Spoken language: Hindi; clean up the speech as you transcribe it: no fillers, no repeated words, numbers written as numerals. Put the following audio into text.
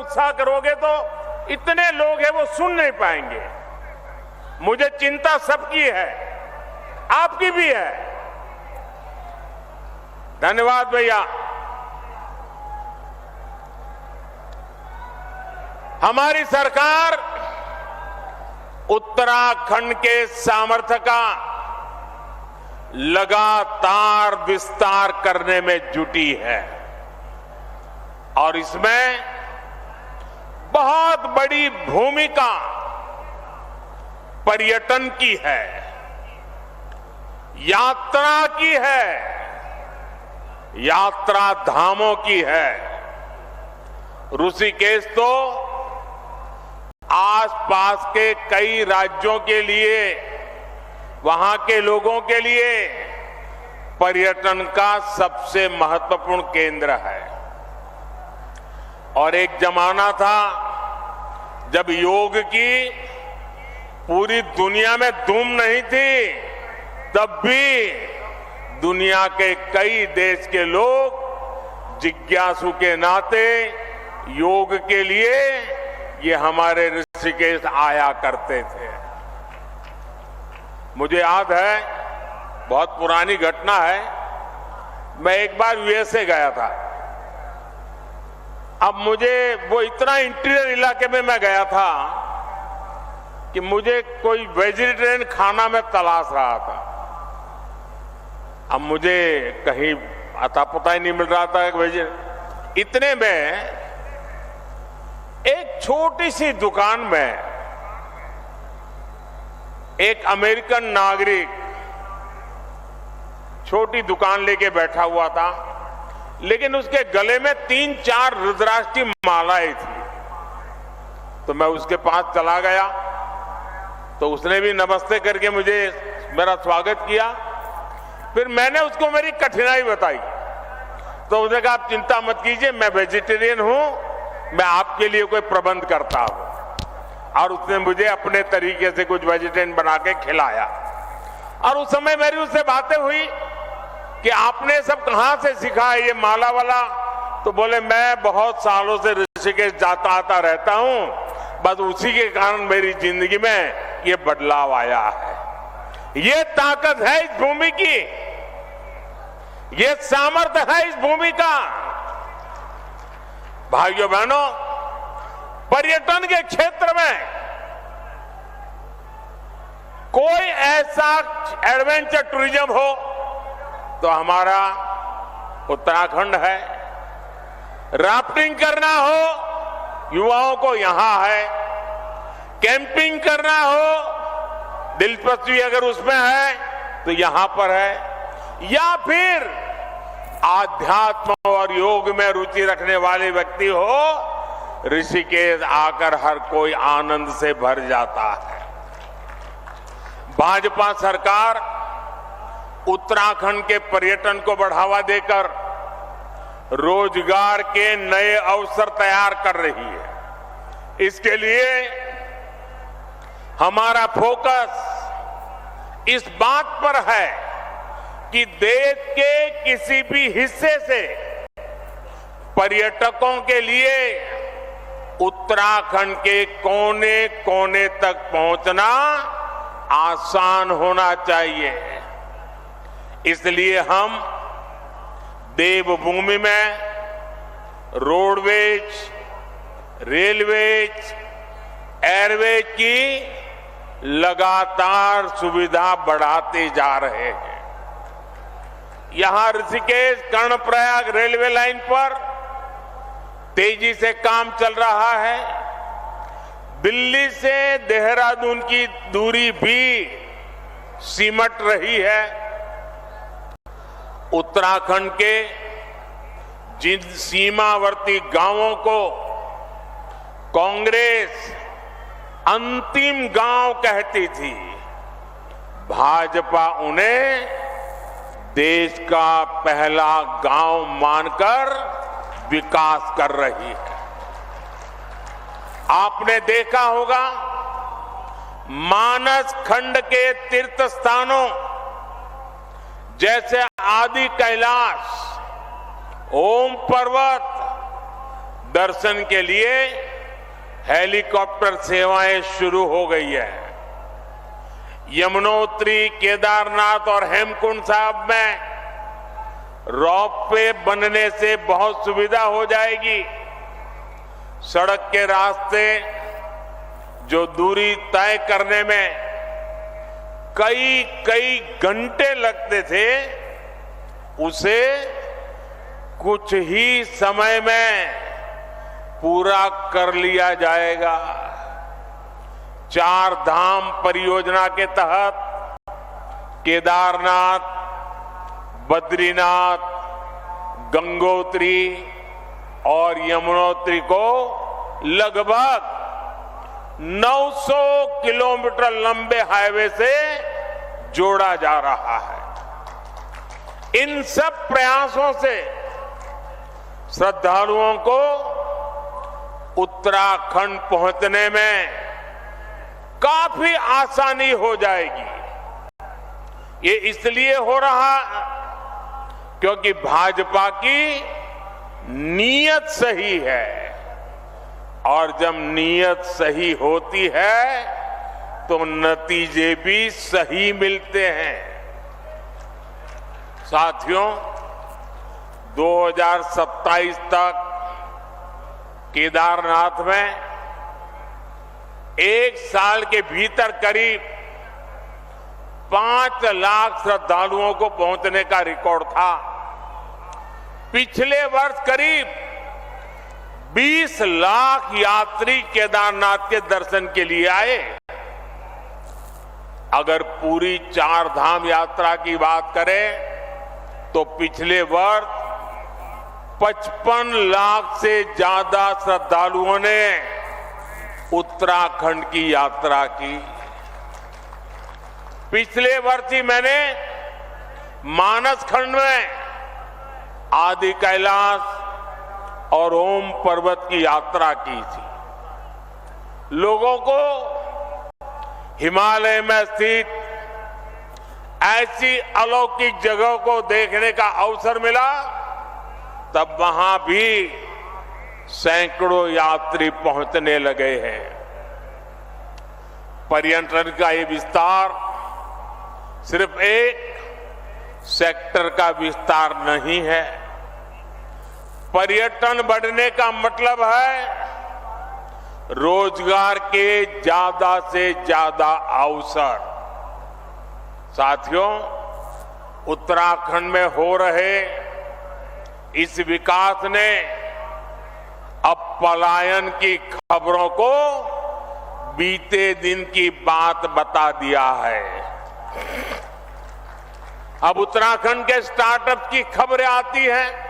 उत्साह करोगे तो इतने लोग हैं वो सुन नहीं पाएंगे। मुझे चिंता सबकी है, आपकी भी है। धन्यवाद भैया। हमारी सरकार उत्तराखंड के सामर्थ्य का लगातार विस्तार करने में जुटी है और इसमें बहुत बड़ी भूमिका पर्यटन की है, यात्रा की है, यात्रा धामों की है। ऋषिकेश तो आसपास के कई राज्यों के लिए, वहां के लोगों के लिए पर्यटन का सबसे महत्वपूर्ण केंद्र है। और एक जमाना था जब योग की पूरी दुनिया में धूम नहीं थी, तब भी दुनिया के कई देश के लोग जिज्ञासु के नाते योग के लिए ये हमारे ऋषिकेश आया करते थे। मुझे याद है, बहुत पुरानी घटना है, मैं एक बार यूएसए गया था। अब मुझे वो इतना इंटीरियर इलाके में मैं गया था कि मुझे कोई वेजिटेरियन खाना में तलाश रहा था। अब मुझे कहीं अता पता ही नहीं मिल रहा था इतने में एक छोटी सी दुकान में एक अमेरिकन नागरिक छोटी दुकान लेके बैठा हुआ था, लेकिन उसके गले में 3-4 रुद्राक्ष की मालाएं थी। तो मैं उसके पास चला गया तो उसने भी नमस्ते करके मुझे मेरा स्वागत किया। फिर मैंने उसको मेरी कठिनाई बताई तो उसने कहा, आप चिंता मत कीजिए, मैं वेजिटेरियन हूं, मैं आपके लिए कोई प्रबंध करता हूं। और उसने मुझे अपने तरीके से कुछ वेजिटेरियन बना के खिलाया। और उस समय मेरी उससे बातें हुई कि आपने सब कहां से सीखा है ये माला वाला? तो बोले, मैं बहुत सालों से ऋषिकेश जाता आता रहता हूं, बस उसी के कारण मेरी जिंदगी में ये बदलाव आया है। ये ताकत है इस भूमि की, ये सामर्थ्य है इस भूमि का। भाइयों बहनों, पर्यटन के क्षेत्र में कोई ऐसा एडवेंचर टूरिज्म हो तो हमारा उत्तराखंड है। राफ्टिंग करना हो, युवाओं को यहां है। कैंपिंग करना हो, दिलचस्पी अगर उसमें है तो यहां पर है। या फिर आध्यात्म और योग में रुचि रखने वाले व्यक्ति हो, ऋषिकेश आकर हर कोई आनंद से भर जाता है। भाजपा सरकार उत्तराखंड के पर्यटन को बढ़ावा देकर रोजगार के नए अवसर तैयार कर रही है। इसके लिए हमारा फोकस इस बात पर है कि देश के किसी भी हिस्से से पर्यटकों के लिए उत्तराखंड के कोने कोने तक पहुंचना आसान होना चाहिए। इसलिए हम देवभूमि में रोडवेज, रेलवेज, एयरवेज की लगातार सुविधा बढ़ाते जा रहे हैं। यहां ऋषिकेश कर्णप्रयाग रेलवे लाइन पर तेजी से काम चल रहा है। दिल्ली से देहरादून की दूरी भी सिमट रही है। उत्तराखंड के जिन सीमावर्ती गांवों को कांग्रेस अंतिम गांव कहती थी, भाजपा उन्हें देश का पहला गांव मानकर विकास कर रही है। आपने देखा होगा, मानस खंड के तीर्थ स्थानों जैसे आदि कैलाश, ओम पर्वत, दर्शन के लिए हेलीकॉप्टर सेवाएं शुरू हो गई है। यमुनोत्री, केदारनाथ और हेमकुंड साहब में रोपवे बनने से बहुत सुविधा हो जाएगी। सड़क के रास्ते जो दूरी तय करने में कई घंटे लगते थे, उसे कुछ ही समय में पूरा कर लिया जाएगा। 4 धाम परियोजना के तहत केदारनाथ, बद्रीनाथ, गंगोत्री और यमुनोत्री को लगभग 900 किलोमीटर लंबे हाईवे से जोड़ा जा रहा है। इन सब प्रयासों से श्रद्धालुओं को उत्तराखंड पहुंचने में काफी आसानी हो जाएगी। ये इसलिए हो रहा क्योंकि भाजपा की नीयत सही है, और जब नीयत सही होती है तो नतीजे भी सही मिलते हैं। साथियों, 2027 तक केदारनाथ में 1 साल के भीतर करीब 5 लाख श्रद्धालुओं को पहुंचने का रिकॉर्ड था। पिछले वर्ष करीब 20 लाख यात्री केदारनाथ के दर्शन के लिए आए। अगर पूरी 4 धाम यात्रा की बात करें तो पिछले वर्ष 55 लाख से ज्यादा श्रद्धालुओं ने उत्तराखंड की यात्रा की। पिछले वर्ष ही मैंने मानस खंड में आदि कैलाश और ओम पर्वत की यात्रा की थी। लोगों को हिमालय में स्थित ऐसी अलौकिक जगह को देखने का अवसर मिला, तब वहां भी सैकड़ों यात्री पहुंचने लगे हैं। पर्यटन का ये विस्तार सिर्फ एक सेक्टर का विस्तार नहीं है। पर्यटन बढ़ने का मतलब है रोजगार के ज्यादा से ज्यादा अवसर। साथियों, उत्तराखंड में हो रहे इस विकास ने अब पलायन की खबरों को बीते दिन की बात बता दिया है। अब उत्तराखंड के स्टार्टअप की खबरें आती हैं।